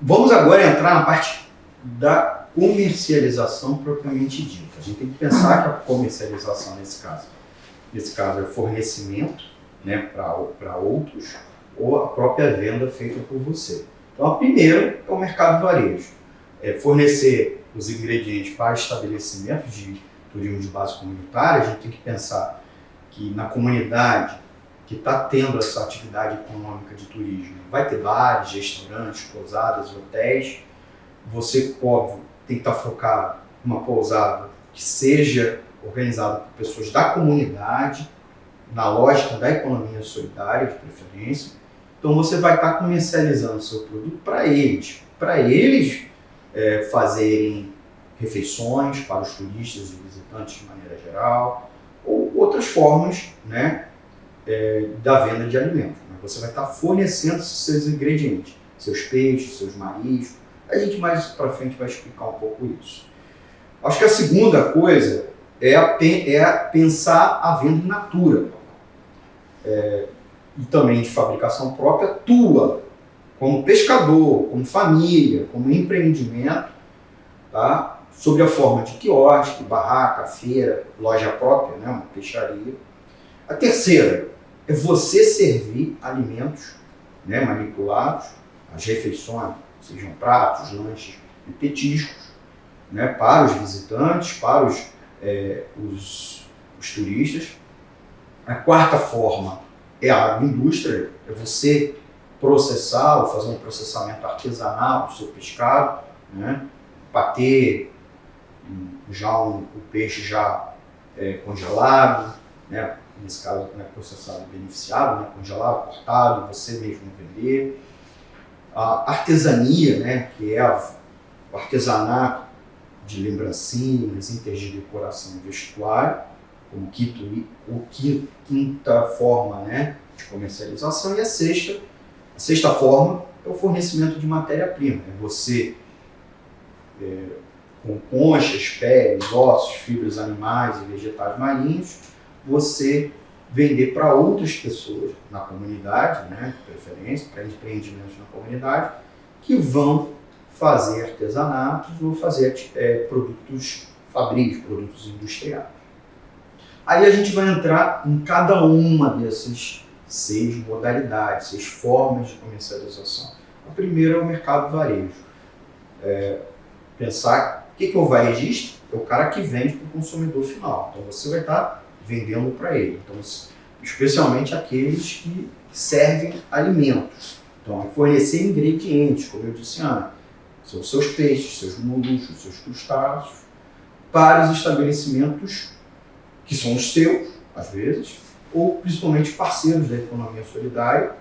Vamos agora entrar na parte da comercialização propriamente dita. A gente tem que pensar que a comercialização, nesse caso é fornecimento, né, para outros, ou a própria venda feita por você. Então, a primeira é o mercado varejo. Fornecer os ingredientes para estabelecimentos de turismo de base comunitária. A gente tem que pensar que na comunidade que está tendo essa atividade econômica de turismo, vai ter bares, restaurantes, pousadas, hotéis. Você, óbvio, tem que estar focado numa pousada que seja organizada por pessoas da comunidade, na lógica da economia solidária, de preferência. Então você vai estar comercializando o seu produto para eles fazerem refeições para os turistas e visitantes de maneira geral, ou outras formas, né, da venda de alimentos. Você vai estar fornecendo seus ingredientes, seus peixes, seus mariscos. A gente mais para frente vai explicar um pouco isso. Acho que a segunda coisa é pensar a venda in natura. E também de fabricação própria, tua, como pescador, como família, como empreendimento, tá? Sob a forma de quiosque, barraca, feira, loja própria, né? Uma peixaria. A terceira é você servir alimentos, né, manipulados, as refeições, sejam pratos, lanches e petiscos, né, para os visitantes, para os turistas. A quarta forma é a agroindústria, é você processar ou fazer um processamento artesanal do seu pescado, né, bater o peixe já congelado, né, nesse caso não é processado beneficiado, né, congelado, cortado, você mesmo vender. A artesania, né, que é o artesanato de lembrancinhas, itens de decoração e vestuário, como quinta forma, né, de comercialização. E a sexta forma é o fornecimento de matéria-prima. É você, com conchas, peles, ossos, fibras animais e vegetais marinhos, você vender para outras pessoas na comunidade, né, de preferência, para empreendimentos na comunidade, que vão fazer artesanatos ou fazer produtos fabris, produtos industriais. Aí a gente vai entrar em cada uma dessas 6 modalidades, 6 formas de comercialização. A primeira é o mercado varejo. Pensar o que é o varejista? É o cara que vende para o consumidor final. Então você vai estar vendendo para ele. Então, especialmente aqueles que servem alimentos. Então, é fornecer ingredientes, como eu disse antes. São seus peixes, seus moluscos, seus crustáceos, para os estabelecimentos que são os seus, às vezes, ou principalmente parceiros da economia solidária,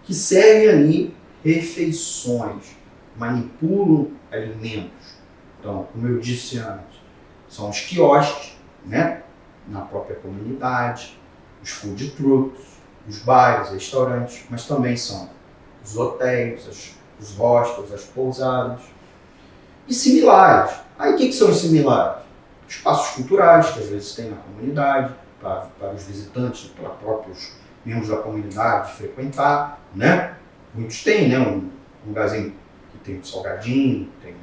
que servem ali refeições, manipulam alimentos. Então, como eu disse antes, são os quiosques, né, na própria comunidade, os food trucks, os bares, restaurantes, mas também são os hotéis, os hostels, as pousadas e similares. Aí o que são os similares? Espaços culturais, que às vezes tem na comunidade, para os visitantes, para próprios membros da comunidade frequentar, né? Muitos têm, né, um lugarzinho que tem um salgadinho, tem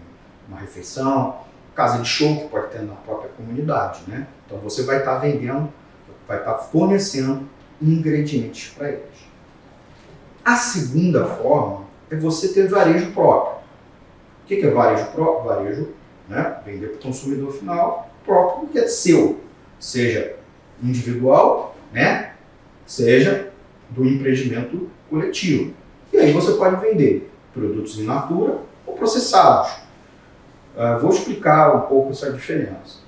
uma refeição, casa de show que pode ter na própria comunidade, né? Então você vai estar vendendo, vai estar fornecendo ingredientes para eles. A segunda forma é você ter varejo próprio. O que é varejo próprio? Varejo, né, vender para o consumidor final próprio, que é seu, seja individual, né, seja do empreendimento coletivo. E aí você pode vender produtos in natura ou processados. Vou explicar um pouco essa diferença.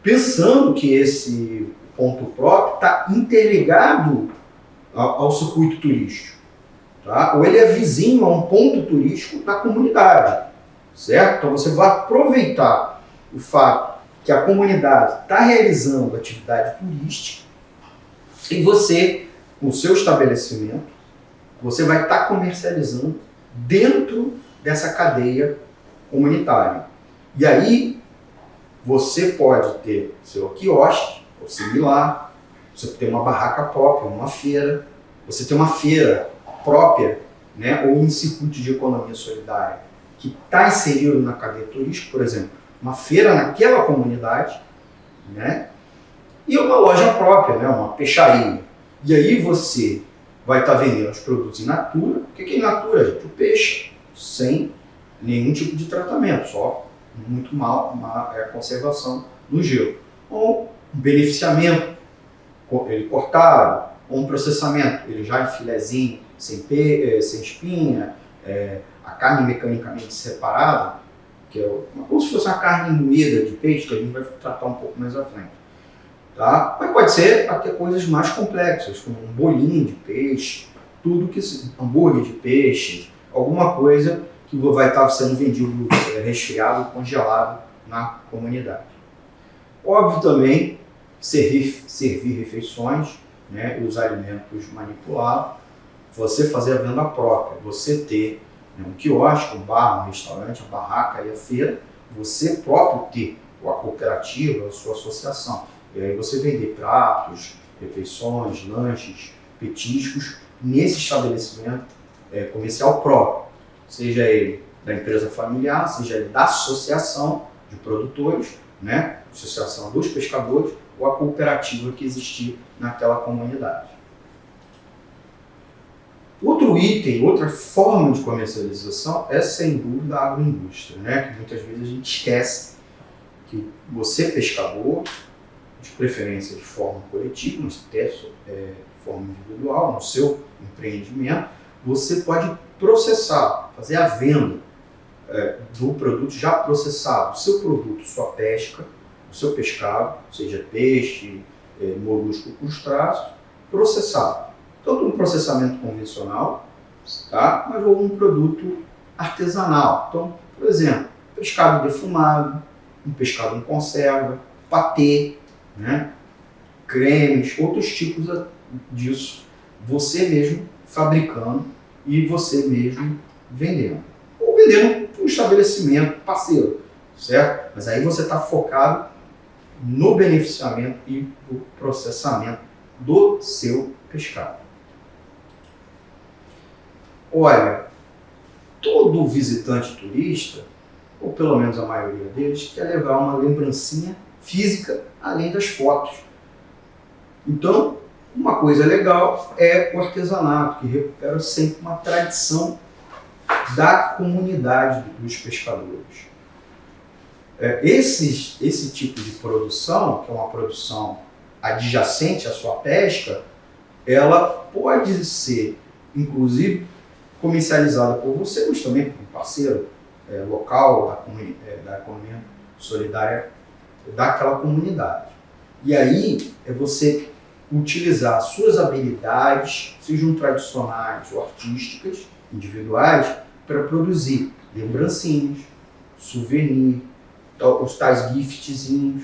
Pensando que esse ponto próprio está interligado ao circuito turístico, tá? Ou ele é vizinho a um ponto turístico da comunidade, certo? Então você vai aproveitar o fato que a comunidade está realizando atividade turística e você, com o seu estabelecimento, você vai estar comercializando dentro dessa cadeia comunitária. E aí você pode ter seu quiosque ou similar, você tem uma barraca própria, uma feira, você tem uma feira própria né, ou em circuito de economia solidária, que está inserido na cadeia turística, por exemplo, uma feira naquela comunidade, né, e uma loja própria, né, uma peixaria. E aí você vai estar vendendo os produtos in natura. O que é in natura, gente? O peixe, sem nenhum tipo de tratamento, só muito mal a conservação no gelo. Ou um beneficiamento, ele cortado, ou um processamento, ele já em filezinho, sem espinha, a carne mecanicamente separada, que é como se fosse uma carne moída de peixe, que a gente vai tratar um pouco mais à frente. Tá? Mas pode ser até coisas mais complexas, como um bolinho de peixe, tudo que hambúrguer de peixe, alguma coisa que vai estar sendo vendido resfriado, congelado na comunidade. Óbvio também, servir refeições, né, e os alimentos manipulados, você fazer a venda própria, você ter, né, um quiosque, um bar, um restaurante, a barraca e a feira, você próprio ter a cooperativa, a sua associação. E aí você vender pratos, refeições, lanches, petiscos nesse estabelecimento comercial próprio, seja ele da empresa familiar, seja ele da associação de produtores, né, associação dos pescadores ou a cooperativa que existir naquela comunidade. Outro item, outra forma de comercialização é, sem dúvida, a agroindústria, né, que muitas vezes a gente esquece que você, pescador, de preferência de forma coletiva, mas até de forma individual, no seu empreendimento, você pode processar, fazer a venda do produto já processado, seu produto, sua pesca, o seu pescado, seja peixe, molusco, crustáceo, processado. Tanto um processamento convencional, tá? Mas ou um produto artesanal. Então, por exemplo, pescado defumado, um pescado em conserva, patê, né? Cremes, outros tipos disso, você mesmo fabricando e você mesmo vendendo. Ou vendendo para um estabelecimento parceiro, certo? Mas aí você está focado no beneficiamento e no processamento do seu pescado. Olha, todo visitante turista, ou pelo menos a maioria deles, quer levar uma lembrancinha física além das fotos. Então, uma coisa legal é o artesanato, que recupera sempre uma tradição da comunidade dos pescadores. Esse tipo de produção, que é uma produção adjacente à sua pesca, ela pode ser, inclusive, comercializada por você, mas também por um parceiro local da economia solidária daquela comunidade. E aí é você utilizar suas habilidades, sejam tradicionais ou artísticas, individuais, para produzir lembrancinhas, souvenir, os tais giftzinhos,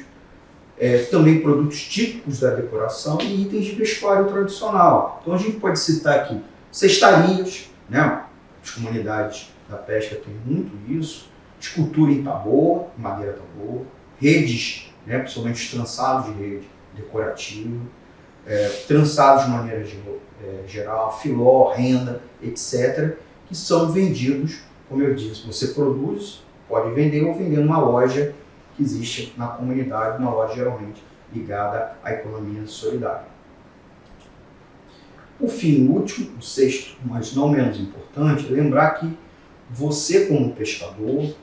também produtos típicos da decoração e itens de vestuário tradicional. Então a gente pode citar aqui cestarias, né? As comunidades da pesca têm muito isso, escultura em taboa, madeira taboa, redes, né? Principalmente os trançados de rede decorativa, trançados de maneira geral, filó, renda, etc., que são vendidos, como eu disse, você produz, pode vender ou vender numa loja que existe na comunidade, uma loja geralmente ligada à economia solidária. Por fim, o último, o sexto, mas não menos importante, é lembrar que você como pescador,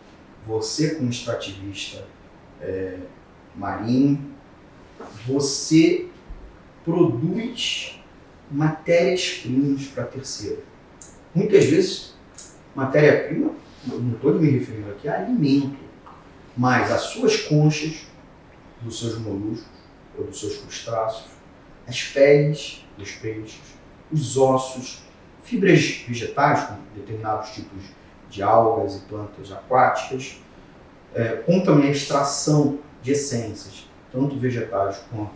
você como extrativista marinho, você produz matérias-primas para terceiro. Muitas vezes, matéria-prima, não estou me referindo aqui a alimento, mas as suas conchas dos seus moluscos ou dos seus crustáceos, as peles dos peixes, os ossos, fibras vegetais, como determinados tipos de algas e plantas aquáticas, como também a extração de essências, tanto vegetais quanto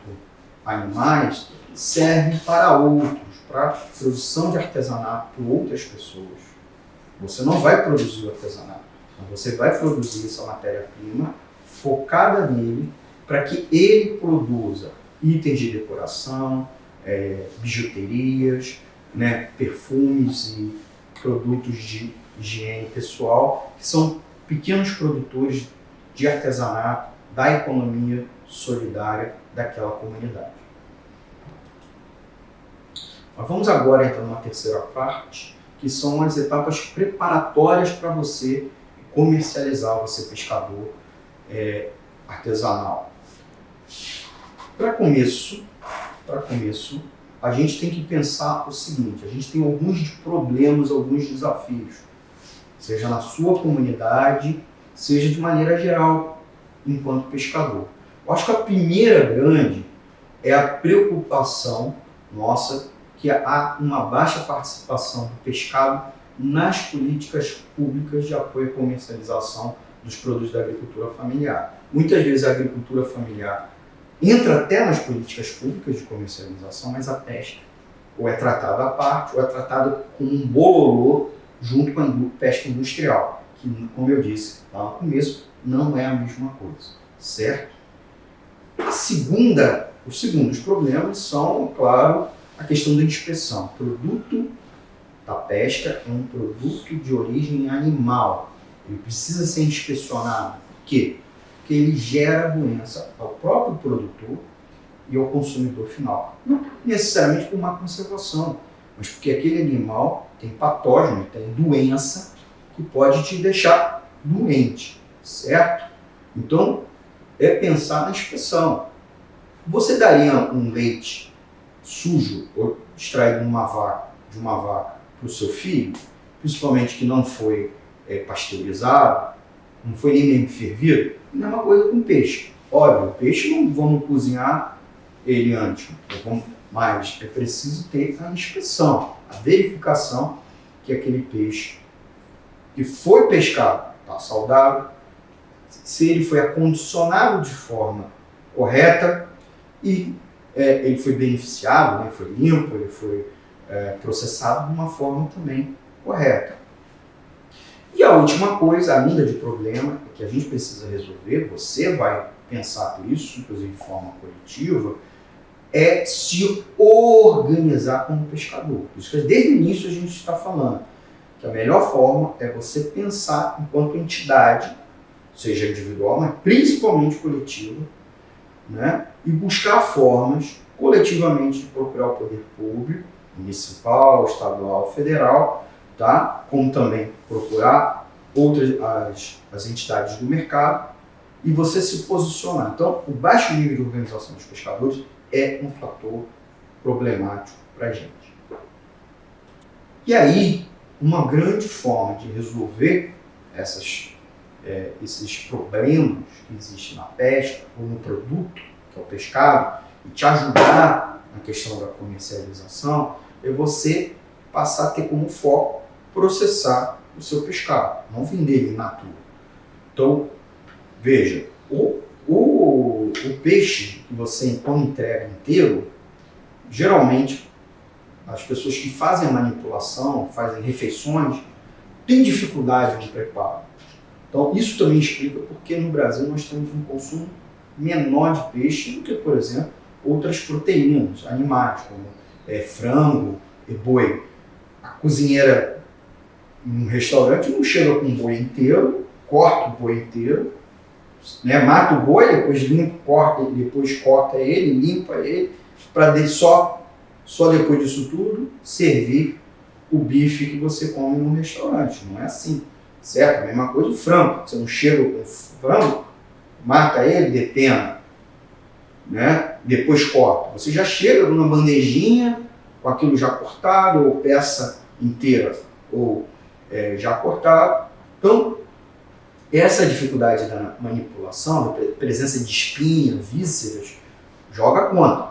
animais, servem para outros, para produção de artesanato por outras pessoas. Você não vai produzir o artesanato, mas você vai produzir essa matéria-prima focada nele para que ele produza itens de decoração, bijuterias, né, perfumes e produtos de higiene pessoal, que são pequenos produtores de artesanato da economia solidária daquela comunidade. Mas vamos agora entrar numa terceira parte, que são as etapas preparatórias para você comercializar, você pescador artesanal. Para começo, a gente tem que pensar o seguinte: a gente tem alguns problemas, alguns desafios, seja na sua comunidade, seja de maneira geral, enquanto pescador. Eu acho que a primeira grande é a preocupação nossa que há uma baixa participação do pescado nas políticas públicas de apoio à comercialização dos produtos da agricultura familiar. Muitas vezes a agricultura familiar entra até nas políticas públicas de comercialização, mas a pesca ou é tratada à parte ou é tratada como um bololô junto com a pesca industrial, que, como eu disse lá no começo, não é a mesma coisa, certo? Os segundos problemas são, claro, a questão da inspeção. O produto da pesca é um produto de origem animal. Ele precisa ser inspecionado. Por quê? Porque ele gera doença ao próprio produtor e ao consumidor final. Não necessariamente por má conservação, mas porque aquele animal tem patógeno, tem doença que pode te deixar doente, certo? Então, é pensar na inspeção. Você daria um leite sujo ou extraído de uma vaca para o seu filho, principalmente que não foi pasteurizado, não foi nem mesmo fervido? A mesma coisa com peixe. Óbvio, o peixe não vamos cozinhar ele antes, mas é preciso ter a inspeção, a verificação que aquele peixe que foi pescado está saudável, se ele foi acondicionado de forma correta e ele foi beneficiado, né, foi limpo, ele foi processado de uma forma também correta. E a última coisa, ainda de problema, que a gente precisa resolver, você vai pensar por isso, inclusive de forma coletiva, é se organizar como pescador. Por isso que desde o início a gente está falando que a melhor forma é você pensar enquanto entidade, seja individual, mas principalmente coletiva, né? E buscar formas coletivamente de procurar o poder público, municipal, estadual, federal, tá? Como também procurar outras as entidades do mercado e você se posicionar. Então, o baixo nível de organização dos pescadores é um fator problemático para a gente. E aí, uma grande forma de resolver esses problemas que existem na pesca ou no produto, que é o pescado, e te ajudar na questão da comercialização, é você passar a ter como foco processar o seu pescado, não vender ele in natura. Então, veja, o peixe que você então entrega inteiro, geralmente as pessoas que fazem a manipulação, fazem refeições, têm dificuldade de preparo. Então, isso também explica porque no Brasil nós temos um consumo menor de peixe do que, por exemplo, outras proteínas animais, como frango e boi. A cozinheira em um restaurante não chega com o boi inteiro, corta o boi inteiro, né, mata o boi, depois limpa, corta ele, limpa ele, para só depois disso tudo servir o bife que você come no restaurante. Não é assim, certo? A mesma coisa o frango. Você não chega com o frango, mata ele, depena, né? Depois corta. Você já chega numa bandejinha com aquilo já cortado, ou peça inteira, ou já cortado. Então, essa dificuldade da manipulação, da presença de espinha, vísceras, joga contra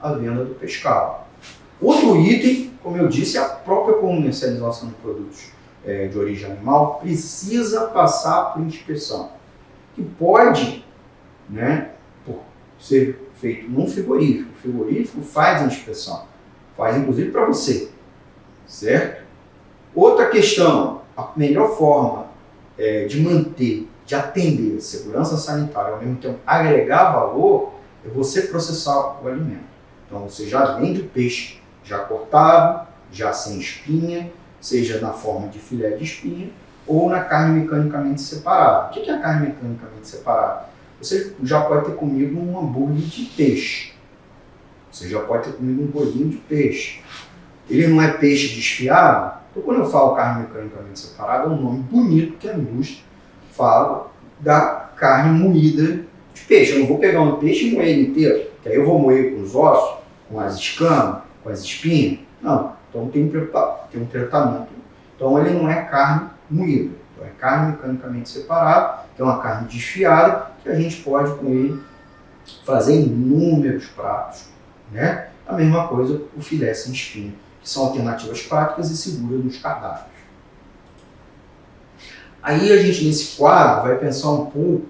a venda do pescado. Outro item, como eu disse, é a própria comercialização de produtos de origem animal precisa passar por inspeção, que pode, né, ser feito num frigorífico. O frigorífico faz a inspeção, faz inclusive para você, certo? Outra questão, a melhor forma de atender segurança sanitária e ao mesmo tempo agregar valor é você processar o alimento. Então você já vende o peixe já cortado, já sem espinha, seja na forma de filé de espinha ou na carne mecanicamente separada. O que é a carne mecanicamente separada? Você já pode ter comido um hambúrguer de peixe. Você já pode ter comido um bolinho de peixe. Ele não é peixe desfiado. Então, quando eu falo carne mecanicamente separada, é um nome bonito que a indústria fala da carne moída de peixe. Eu não vou pegar um peixe e moer ele inteiro, que aí eu vou moer com os ossos, com as escamas, com as espinhas. Não. Então tem um tratamento. Então ele não é carne moída. Então é carne mecanicamente separada, que é uma carne desfiada, que a gente pode com ele fazer inúmeros pratos, né? A mesma coisa o filé sem espinha, que são alternativas práticas e seguras nos cardápios. Aí a gente, nesse quadro, vai pensar um pouco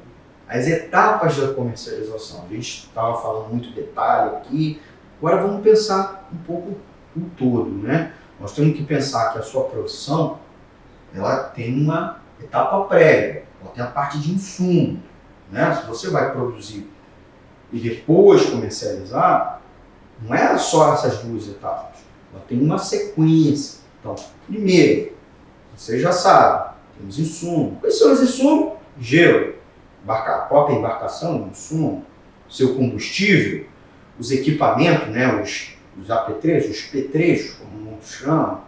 as etapas da comercialização. A gente estava falando muito detalhe aqui, agora vamos pensar um pouco o todo, né? Nós temos que pensar que a sua produção, ela tem uma etapa prévia, ela tem a parte de insumo, né? Se você vai produzir e depois comercializar, não é só essas duas etapas, ela tem uma sequência. Então, primeiro, você já sabe, temos insumos. Quais são os insumos? Gelo, a própria embarcação, o insumo, seu combustível, os equipamentos, né? Os apetrechos, os petrechos, como muitos chamam.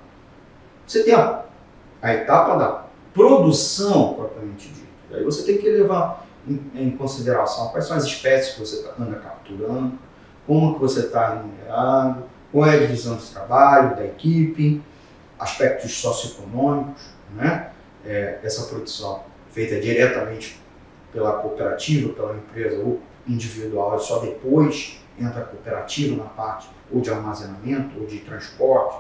Você tem a etapa da produção, propriamente dita. Aí você tem que levar em consideração quais são as espécies que você anda capturando, como que você está remunerado, qual é a divisão de trabalho da equipe, aspectos socioeconômicos, né? Essa produção feita diretamente pela cooperativa, pela empresa ou individual, só depois entra a cooperativa na parte ou de armazenamento ou de transporte.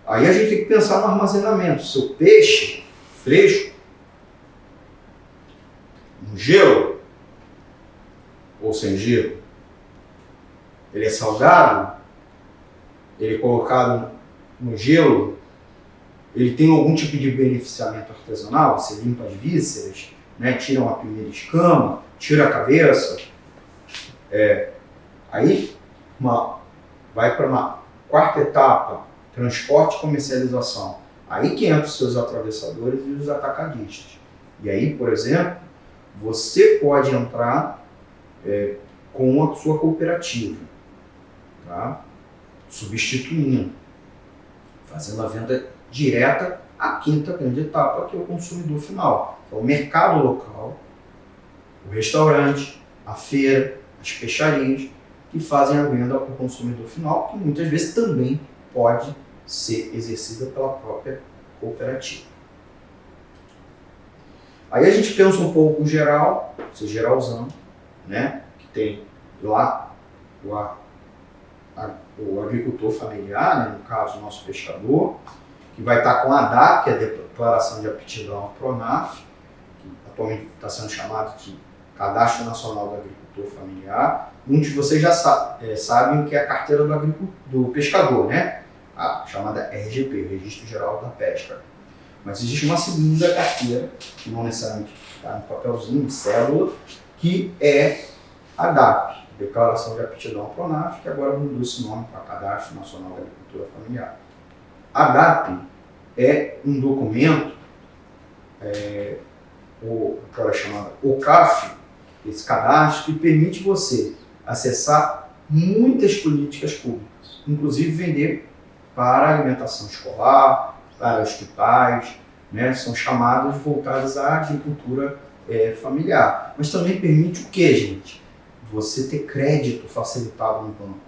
Aí a gente tem que pensar no armazenamento. Seu peixe fresco, no gelo ou sem gelo, ele é salgado, ele é colocado no gelo, ele tem algum tipo de beneficiamento artesanal, você limpa as vísceras, né, tira uma primeira escama, tira a cabeça, aí vai para uma quarta etapa, transporte e comercialização. Aí que entram os seus atravessadores e os atacadistas. E aí, por exemplo, você pode entrar com a sua cooperativa, tá? Substituindo, fazendo a venda direta à quinta grande etapa, que é o consumidor final, que é o mercado local, o restaurante, a feira, as peixarias, que fazem a venda para o consumidor final, que muitas vezes também pode ser exercida pela própria cooperativa. Aí a gente pensa um pouco geral, esse geralzão, né, que tem lá o agricultor familiar, né, no caso o nosso pescador, que vai estar com a ADAP, que é a Declaração de Aptidão ao PRONAF, que atualmente está sendo chamado de Cadastro Nacional do Agricultor Familiar. Muitos de vocês já sabem o que é a carteira do pescador, né? A chamada RGP, Registro Geral da Pesca. Mas existe uma segunda carteira, que não necessariamente está no papelzinho, de cédula, que é a DAP, Declaração de Aptidão ao PRONAF, que agora mudou esse nome para Cadastro Nacional da Agricultura Familiar. A DAP é um documento, aquela chamada OCAF, esse cadastro, que permite você acessar muitas políticas públicas, inclusive vender para alimentação escolar, para hospitais, né? São chamadas voltadas à agricultura familiar. Mas também permite o que, gente? Você ter crédito facilitado no banco.